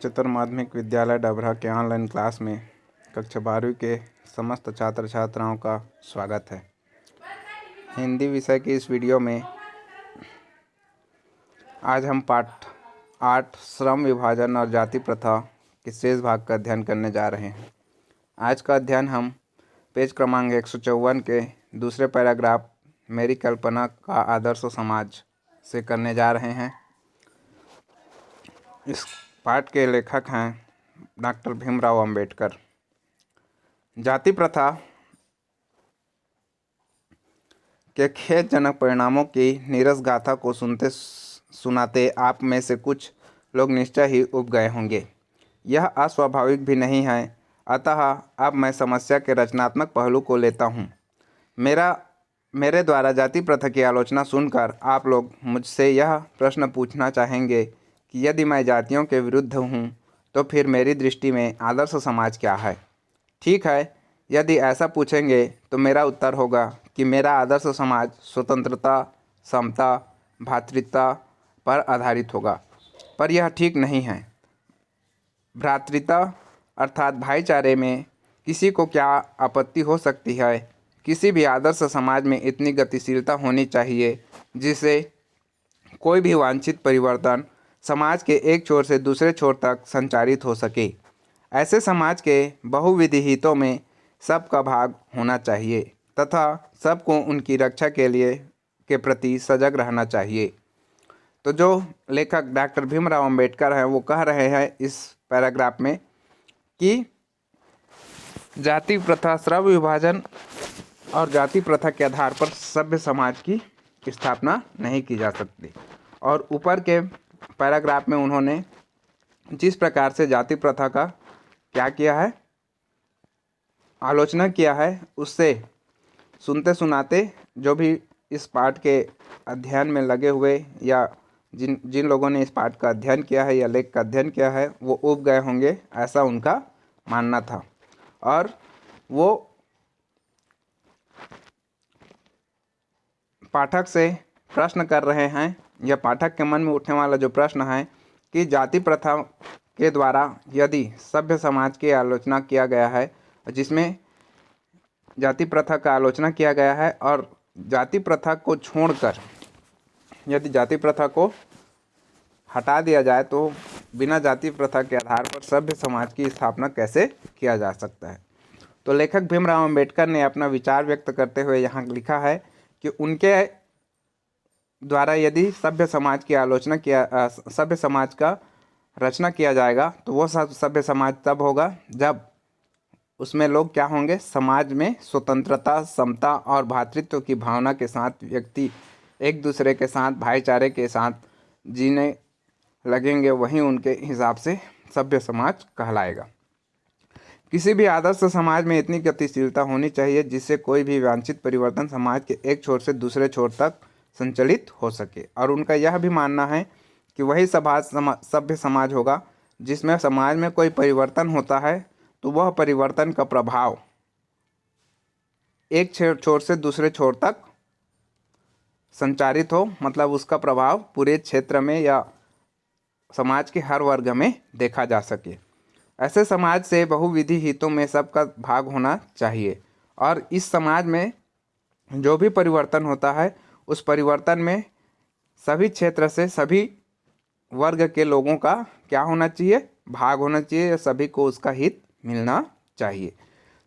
उच्चतर माध्यमिक विद्यालय डभरा के ऑनलाइन क्लास में कक्षा 12वीं के समस्त छात्र छात्राओं का स्वागत है। हिंदी विषय की इस वीडियो में आज हम पाठ 8 श्रम विभाजन और जाति प्रथा के शेष भाग का अध्ययन करने जा रहे हैं। आज का अध्ययन हम पेज क्रमांक 154 के दूसरे पैराग्राफ मेरी कल्पना का आदर्श समाज से करने जा रहे हैं। इस पाठ के लेखक हैं डॉक्टर भीमराव अंबेडकर। जाति प्रथा के खेदजनक परिणामों की नीरस गाथा को सुनते सुनाते आप में से कुछ लोग निश्चय ही उब गए होंगे। यह अस्वाभाविक भी नहीं है, अतः अब मैं समस्या के रचनात्मक पहलू को लेता हूँ। मेरे द्वारा जाति प्रथा की आलोचना सुनकर आप लोग मुझसे यह प्रश्न पूछना चाहेंगे कि यदि मैं जातियों के विरुद्ध हूँ तो फिर मेरी दृष्टि में आदर्श समाज क्या है। ठीक है, यदि ऐसा पूछेंगे तो मेरा उत्तर होगा कि मेरा आदर्श समाज स्वतंत्रता, समता, भ्रातृत्व पर आधारित होगा। पर यह ठीक नहीं है। भ्रातृत्व अर्थात भाईचारे में किसी को क्या आपत्ति हो सकती है। किसी भी आदर्श समाज में इतनी गतिशीलता होनी चाहिए जिससे कोई भी वांछित परिवर्तन समाज के एक छोर से दूसरे छोर तक संचारित हो सके। ऐसे समाज के बहुविध हितों में सबका भाग होना चाहिए तथा सबको उनकी रक्षा के प्रति सजग रहना चाहिए। तो जो लेखक डॉक्टर भीमराव अंबेडकर हैं वो कह रहे हैं इस पैराग्राफ में कि जाति प्रथा, श्रम विभाजन और जाति प्रथा के आधार पर सभ्य समाज की स्थापना नहीं की जा सकती। और ऊपर के पैराग्राफ में उन्होंने जिस प्रकार से जाति प्रथा का क्या किया है, आलोचना किया है, उससे सुनते सुनाते जो भी इस पाठ के अध्ययन में लगे हुए या जिन लोगों ने इस पाठ का अध्ययन किया है या लेख का अध्ययन किया है वो उब गए होंगे, ऐसा उनका मानना था। और वो पाठक से प्रश्न कर रहे हैं, या पाठक के मन में उठने वाला जो प्रश्न है कि जाति प्रथा के द्वारा यदि सभ्य समाज की आलोचना किया गया है, जिसमें जाति प्रथा का आलोचना किया गया है, और जाति प्रथा को छोड़कर यदि जाति प्रथा को हटा दिया जाए तो बिना जाति प्रथा के आधार पर सभ्य समाज की स्थापना कैसे किया जा सकता है। तो लेखक भीमराव अंबेडकर ने अपना विचार व्यक्त करते हुए यहाँ लिखा है कि उनके द्वारा यदि सभ्य समाज की आलोचना किया, सभ्य समाज का रचना किया जाएगा तो वो सभ्य समाज तब होगा जब उसमें लोग क्या होंगे, समाज में स्वतंत्रता, समता और भ्रातृत्व की भावना के साथ व्यक्ति एक दूसरे के साथ भाईचारे के साथ जीने लगेंगे, वहीं उनके हिसाब से सभ्य समाज कहलाएगा। किसी भी आदर्श समाज में इतनी गतिशीलता होनी चाहिए जिससे कोई भी वांछित परिवर्तन समाज के एक छोर से दूसरे छोर तक संचालित हो सके। और उनका यह भी मानना है कि वही सभ्य समाज होगा जिसमें समाज में कोई परिवर्तन होता है तो वह परिवर्तन का प्रभाव एक छोर से दूसरे छोर तक संचारित हो, मतलब उसका प्रभाव पूरे क्षेत्र में या समाज के हर वर्ग में देखा जा सके। ऐसे समाज से बहुविधि हितों में सबका भाग होना चाहिए और इस समाज में जो भी परिवर्तन होता है उस परिवर्तन में सभी क्षेत्र से सभी वर्ग के लोगों का क्या होना चाहिए, भाग होना चाहिए। सभी को उसका हित मिलना चाहिए,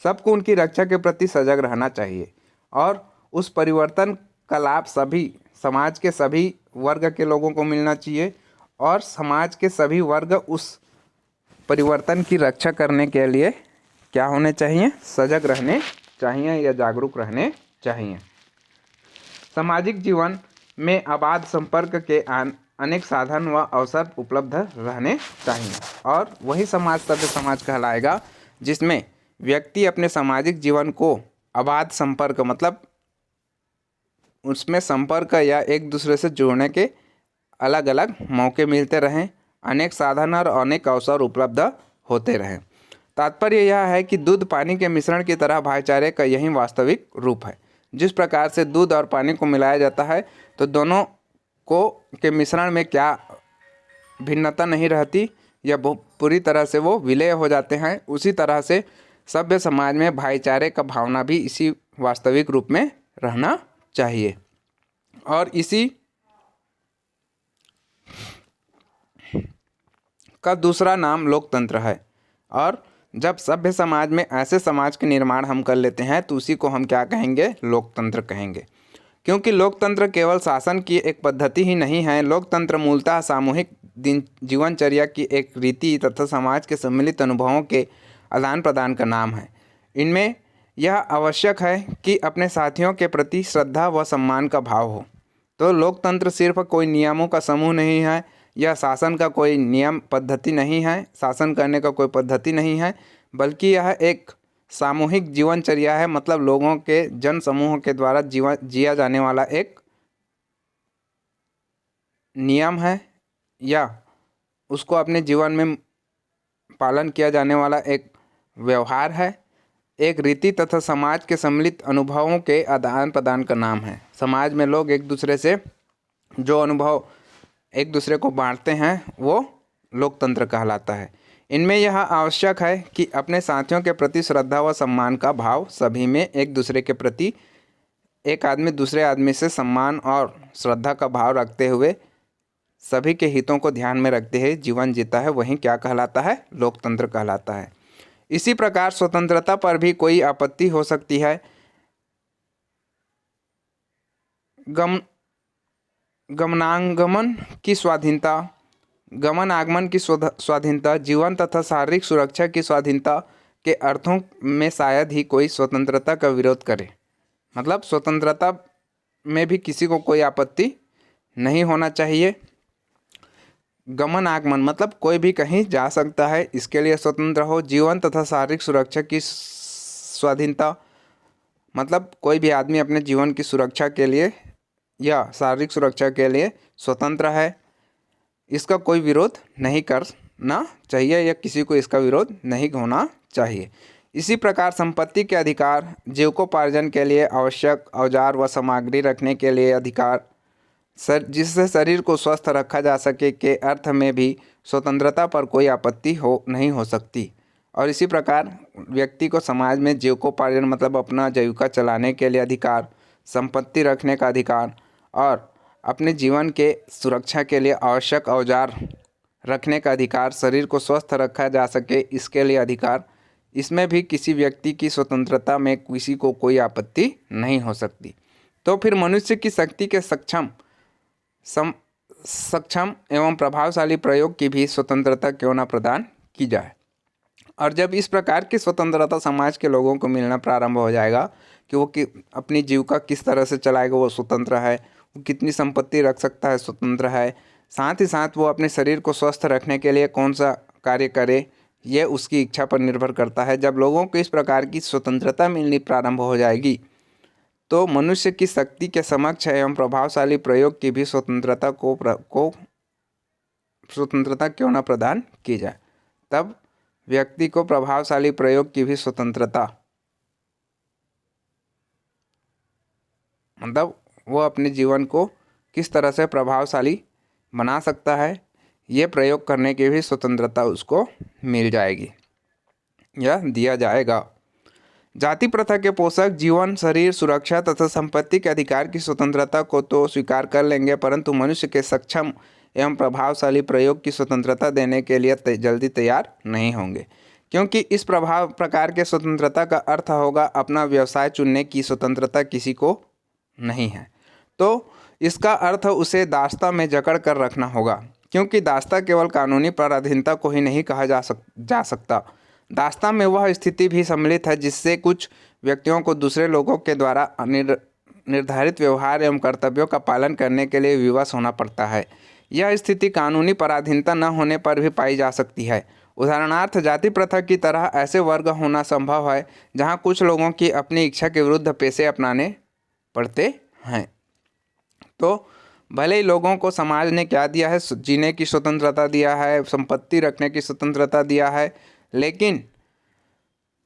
सबको उनकी रक्षा के प्रति सजग रहना चाहिए और उस परिवर्तन का लाभ सभी समाज के सभी वर्ग के लोगों को मिलना चाहिए और समाज के सभी वर्ग उस परिवर्तन की रक्षा करने के लिए क्या होने चाहिए, सजग रहने चाहिए या जागरूक रहने चाहिए। सामाजिक जीवन में अबाध संपर्क के अनेक साधन व अवसर उपलब्ध रहने चाहिए और वही समाज सभ्य समाज कहलाएगा जिसमें व्यक्ति अपने सामाजिक जीवन को अबाध संपर्क, मतलब उसमें संपर्क या एक दूसरे से जुड़ने के अलग अलग मौके मिलते रहें, अनेक साधन और अनेक अवसर उपलब्ध होते रहें। तात्पर्य यह है कि दूध पानी के मिश्रण की तरह भाईचारे का यही वास्तविक रूप है। जिस प्रकार से दूध और पानी को मिलाया जाता है तो दोनों को के मिश्रण में क्या भिन्नता नहीं रहती, या पूरी तरह से वो विलय हो जाते हैं, उसी तरह से सभ्य समाज में भाईचारे का भावना भी इसी वास्तविक रूप में रहना चाहिए। और इसी का दूसरा नाम लोकतंत्र है। और जब सभ्य समाज में ऐसे समाज के निर्माण हम कर लेते हैं तो उसी को हम क्या कहेंगे? लोकतंत्र कहेंगे। क्योंकि लोकतंत्र केवल शासन की एक पद्धति ही नहीं है, लोकतंत्र मूलतः सामूहिक जीवनचर्या की एक रीति तथा समाज के सम्मिलित अनुभवों के आदान प्रदान का नाम है। इनमें यह आवश्यक है कि अपने साथियों के प्रति श्रद्धा व सम्मान का भाव हो। तो लोकतंत्र सिर्फ कोई नियमों का समूह नहीं है, यह शासन का कोई नियम पद्धति नहीं है, शासन करने का कोई पद्धति नहीं है, बल्कि यह एक सामूहिक जीवनचर्या है। मतलब लोगों के जन समूह के द्वारा जिया जाने वाला एक नियम है, या उसको अपने जीवन में पालन किया जाने वाला एक व्यवहार है, एक रीति तथा समाज के सम्मिलित अनुभवों के आदान प्रदान का नाम है। समाज में लोग एक दूसरे से जो अनुभव एक दूसरे को बांटते हैं वो लोकतंत्र कहलाता है। इनमें यह आवश्यक है कि अपने साथियों के प्रति श्रद्धा व सम्मान का भाव सभी में एक दूसरे के प्रति एक आदमी दूसरे आदमी से सम्मान और श्रद्धा का भाव रखते हुए सभी के हितों को ध्यान में रखते हुए जीवन जीता है, वही क्या कहलाता है? लोकतंत्र कहलाता है। इसी प्रकार स्वतंत्रता पर भी कोई आपत्ति हो सकती है। गमनागमन की स्वाधीनता, गमन आगमन की स्वाधीनता, जीवन तथा शारीरिक सुरक्षा की स्वाधीनता के अर्थों में शायद ही कोई स्वतंत्रता का विरोध करे। मतलब स्वतंत्रता में भी किसी को कोई आपत्ति नहीं होना चाहिए। गमन आगमन मतलब कोई भी कहीं जा सकता है, इसके लिए स्वतंत्र हो। जीवन तथा शारीरिक सुरक्षा की स्वाधीनता मतलब कोई भी आदमी अपने जीवन की सुरक्षा के लिए या शारीरिक सुरक्षा के लिए स्वतंत्र है, इसका कोई विरोध नहीं करना चाहिए या किसी को इसका विरोध नहीं होना चाहिए। इसी प्रकार संपत्ति के अधिकार, जीविकोपार्जन के लिए आवश्यक औजार व सामग्री रखने के लिए अधिकार, जिससे शरीर को स्वस्थ रखा जा सके के अर्थ में भी स्वतंत्रता पर कोई आपत्ति नहीं हो सकती। और इसी प्रकार व्यक्ति को समाज में जीविकोपार्जन मतलब अपना जीविका चलाने के लिए अधिकार, संपत्ति रखने का अधिकार और अपने जीवन के सुरक्षा के लिए आवश्यक औजार रखने का अधिकार, शरीर को स्वस्थ रखा जा सके इसके लिए अधिकार, इसमें भी किसी व्यक्ति की स्वतंत्रता में किसी को कोई आपत्ति नहीं हो सकती। तो फिर मनुष्य की शक्ति के सक्षम एवं प्रभावशाली प्रयोग की भी स्वतंत्रता क्यों न प्रदान की जाए। और जब इस प्रकार की स्वतंत्रता समाज के लोगों को मिलना प्रारंभ हो जाएगा कि वो अपनी जीविका किस तरह से चलाएगा, वो स्वतंत्र है, वो कितनी संपत्ति रख सकता है, स्वतंत्र है, साथ ही साथ वो अपने शरीर को स्वस्थ रखने के लिए कौन सा कार्य करे ये उसकी इच्छा पर निर्भर करता है। जब लोगों को इस प्रकार की स्वतंत्रता मिलनी प्रारंभ हो जाएगी तो मनुष्य की शक्ति के समक्ष एवं प्रभावशाली प्रयोग की भी स्वतंत्रता स्वतंत्रता क्यों न प्रदान की जाए। तब व्यक्ति को प्रभावशाली प्रयोग की भी स्वतंत्रता मतलब वो अपने जीवन को किस तरह से प्रभावशाली बना सकता है, ये प्रयोग करने की भी स्वतंत्रता उसको मिल जाएगी या दिया जाएगा। जाति प्रथा के पोषक जीवन, शरीर, सुरक्षा तथा संपत्ति के अधिकार की स्वतंत्रता को तो स्वीकार कर लेंगे, परंतु मनुष्य के सक्षम एवं प्रभावशाली प्रयोग की स्वतंत्रता देने के लिए जल्दी तैयार नहीं होंगे, क्योंकि इस प्रकार के स्वतंत्रता का अर्थ होगा अपना व्यवसाय चुनने की स्वतंत्रता किसी को नहीं है। तो इसका अर्थ उसे दास्ता में जकड़ कर रखना होगा, क्योंकि दास्ता केवल कानूनी पराधीनता को ही नहीं कहा जा सकता। दास्ता में वह स्थिति भी सम्मिलित है जिससे कुछ व्यक्तियों को दूसरे लोगों के द्वारा निर्धारित व्यवहार एवं कर्तव्यों का पालन करने के लिए विवश होना पड़ता है। यह स्थिति कानूनी पराधीनता न होने पर भी पाई जा सकती है। उदाहरणार्थ जाति प्रथा की तरह ऐसे वर्ग होना संभव है जहां कुछ लोगों की अपनी इच्छा के विरुद्ध पेशे अपनाने पड़ते हैं। तो भले ही लोगों को समाज ने क्या दिया है, जीने की स्वतंत्रता दिया है, संपत्ति रखने की स्वतंत्रता दिया है, लेकिन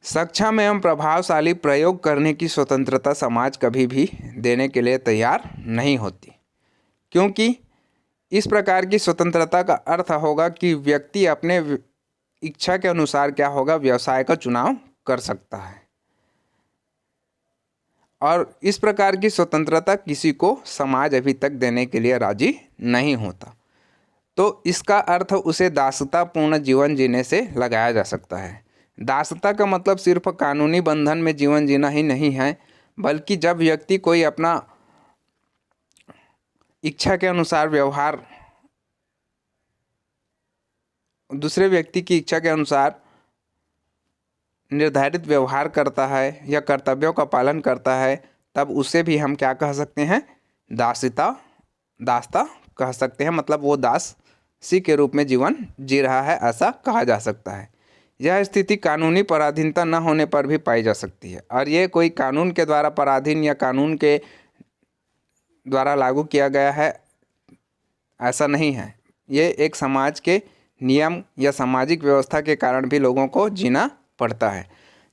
सक्षम एवं प्रभावशाली प्रयोग करने की स्वतंत्रता समाज कभी भी देने के लिए तैयार नहीं होती, क्योंकि इस प्रकार की स्वतंत्रता का अर्थ होगा कि व्यक्ति अपने इच्छा के अनुसार क्या होगा, व्यवसाय का चुनाव कर सकता है। और इस प्रकार की स्वतंत्रता किसी को समाज अभी तक देने के लिए राजी नहीं होता। तो इसका अर्थ उसे दासतापूर्ण जीवन जीने से लगाया जा सकता है। दासता का मतलब सिर्फ कानूनी बंधन में जीवन जीना ही नहीं है, बल्कि जब व्यक्ति कोई अपना इच्छा के अनुसार व्यवहार, दूसरे व्यक्ति की इच्छा के अनुसार निर्धारित व्यवहार करता है या कर्तव्यों का पालन करता है, तब उसे भी हम क्या कह सकते हैं, दासता कह सकते हैं। मतलब वो दासी के रूप में जीवन जी रहा है, ऐसा कहा जा सकता है। यह स्थिति कानूनी पराधीनता न होने पर भी पाई जा सकती है, और ये कोई कानून के द्वारा पराधीन या कानून के द्वारा लागू किया गया है ऐसा नहीं है। ये एक समाज के नियम या सामाजिक व्यवस्था के कारण भी लोगों को जीना पड़ता है।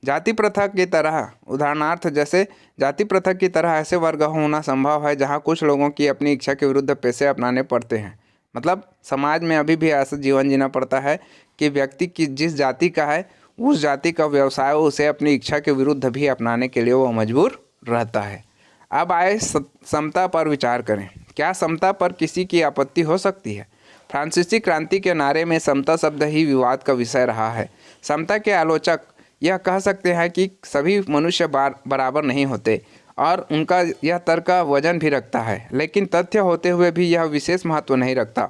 जाति प्रथा की तरह, उदाहरणार्थ जैसे जाति प्रथा की तरह ऐसे वर्ग होना संभव है जहाँ कुछ लोगों की अपनी इच्छा के विरुद्ध पेशे अपनाने पड़ते हैं। मतलब समाज में अभी भी ऐसा जीवन जीना पड़ता है कि व्यक्ति की जिस जाति का है उस जाति का व्यवसाय उसे अपनी इच्छा के विरुद्ध भी अपनाने के लिए वो मजबूर रहता है। अब आए समता पर विचार करें। क्या समता पर किसी की आपत्ति हो सकती है? फ्रांसीसी क्रांति के नारे में समता शब्द ही विवाद का विषय रहा है। समता के आलोचक यह कह सकते हैं कि सभी मनुष्य बराबर नहीं होते, और उनका यह तर्क वजन भी रखता है, लेकिन तथ्य होते हुए भी यह विशेष महत्व नहीं रखता,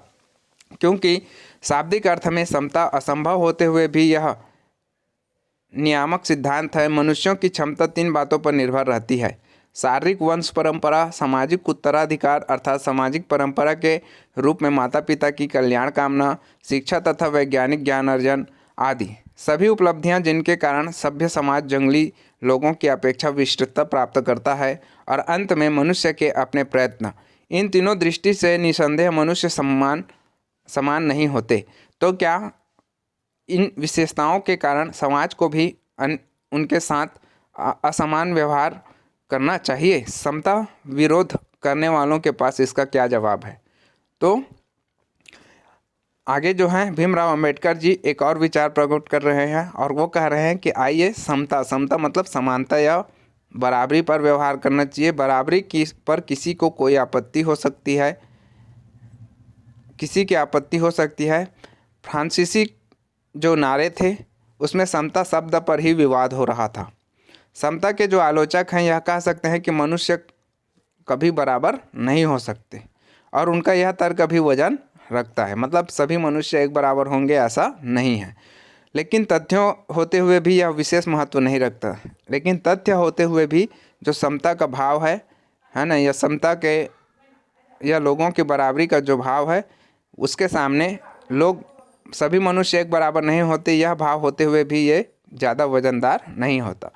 क्योंकि शाब्दिक अर्थ में समता असंभव होते हुए भी यह नियामक सिद्धांत है। मनुष्यों की क्षमता 3 बातों पर निर्भर रहती है: शारीरिक वंश परंपरा, सामाजिक उत्तराधिकार अर्थात सामाजिक परंपरा के रूप में माता पिता की कल्याण कामना, शिक्षा तथा वैज्ञानिक ज्ञान अर्जन आदि सभी उपलब्धियां जिनके कारण सभ्य समाज जंगली लोगों की अपेक्षा विशिष्टता प्राप्त करता है, और अंत में मनुष्य के अपने प्रयत्न। इन तीनों दृष्टि से निसंदेह मनुष्य समान नहीं होते। तो क्या इन विशेषताओं के कारण समाज को भी उनके साथ असमान व्यवहार करना चाहिए? समता विरोध करने वालों के पास इसका क्या जवाब है? तो आगे जो है भीमराव अंबेडकर जी एक और विचार प्रकट कर रहे हैं, और वो कह रहे हैं कि आइए समता मतलब समानता या बराबरी पर व्यवहार करना चाहिए। बराबरी पर किसी को कोई आपत्ति हो सकती है, किसी की आपत्ति हो सकती है। फ्रांसीसी जो नारे थे उसमें समता शब्द पर ही विवाद हो रहा था। समता के जो आलोचक हैं यह कह सकते हैं कि मनुष्य कभी बराबर नहीं हो सकते, और उनका यह तर्क भी वजन रखता है। मतलब सभी मनुष्य एक बराबर होंगे ऐसा नहीं है, लेकिन तथ्यों होते हुए भी यह विशेष महत्व नहीं रखता। लेकिन तथ्य होते हुए भी जो समता का भाव है ना, यह समता के या लोगों की बराबरी का जो भाव है उसके सामने लोग सभी मनुष्य एक बराबर नहीं होते, यह भाव होते हुए भी ये ज़्यादा वजनदार नहीं होता,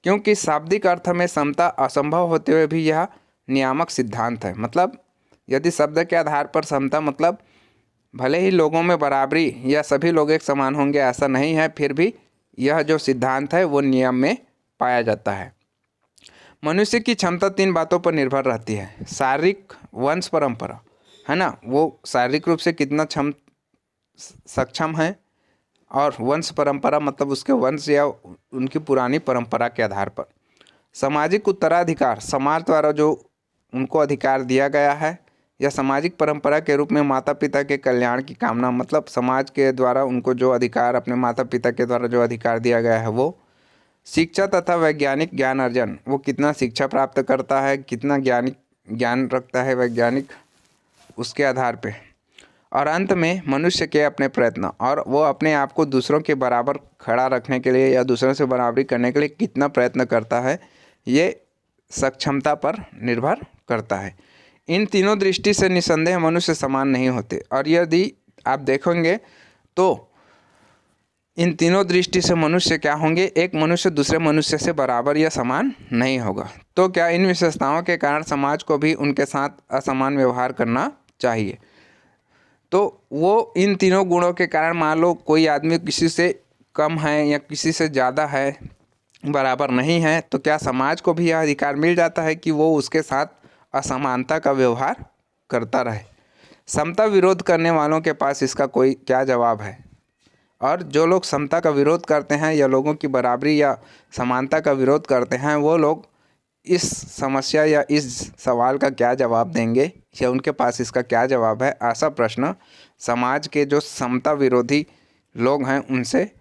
क्योंकि शाब्दिक अर्थ में समता असंभव होते हुए भी यह नियामक सिद्धांत है। मतलब यदि शब्द के आधार पर समता मतलब भले ही लोगों में बराबरी या सभी लोग एक समान होंगे ऐसा नहीं है, फिर भी यह जो सिद्धांत है वो नियम में पाया जाता है। मनुष्य की क्षमता 3 बातों पर निर्भर रहती है: शारीरिक, वंश परंपरा, है ना, वो शारीरिक रूप से कितना सक्षम है, और वंश परंपरा मतलब उसके वंश या उनकी पुरानी परंपरा के आधार पर। सामाजिक उत्तराधिकार, समाज द्वारा जो उनको अधिकार दिया गया है, या सामाजिक परंपरा के रूप में माता पिता के कल्याण की कामना, मतलब समाज के द्वारा उनको जो अधिकार, अपने माता पिता के द्वारा जो अधिकार दिया गया है वो। शिक्षा तथा वैज्ञानिक ज्ञान अर्जन, वो कितना शिक्षा प्राप्त करता है, कितना ज्ञान रखता है वैज्ञानिक, उसके आधार पे। और अंत में मनुष्य के अपने प्रयत्न, और वो अपने आप को दूसरों के बराबर खड़ा रखने के लिए या दूसरों से बराबरी करने के लिए कितना प्रयत्न करता है, ये सक्षमता पर निर्भर करता है। इन तीनों दृष्टि से निसंदेह मनुष्य समान नहीं होते, और यदि आप देखेंगे तो इन तीनों दृष्टि से मनुष्य क्या होंगे, एक मनुष्य दूसरे मनुष्य से बराबर या समान नहीं होगा। तो क्या इन विशेषताओं के कारण समाज को भी उनके साथ असमान व्यवहार करना चाहिए? तो वो इन तीनों गुणों के कारण, मान लो कोई आदमी किसी से कम है या किसी से ज़्यादा है, बराबर नहीं है, तो क्या समाज को भी यह अधिकार मिल जाता है कि वो उसके साथ असमानता का व्यवहार करता रहे? समता विरोध करने वालों के पास इसका कोई क्या जवाब है? और जो लोग समता का विरोध करते हैं या लोगों की बराबरी या समानता का विरोध करते हैं, वो लोग इस समस्या या इस सवाल का क्या जवाब देंगे या उनके पास इसका क्या जवाब है? ऐसा प्रश्न समाज के जो समता विरोधी लोग हैं उनसे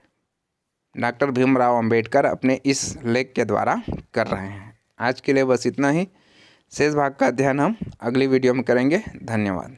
डॉक्टर भीमराव अंबेडकर अपने इस लेख के द्वारा कर रहे हैं। आज के लिए बस इतना ही। शेष भाग का अध्ययन हम अगली वीडियो में करेंगे। धन्यवाद।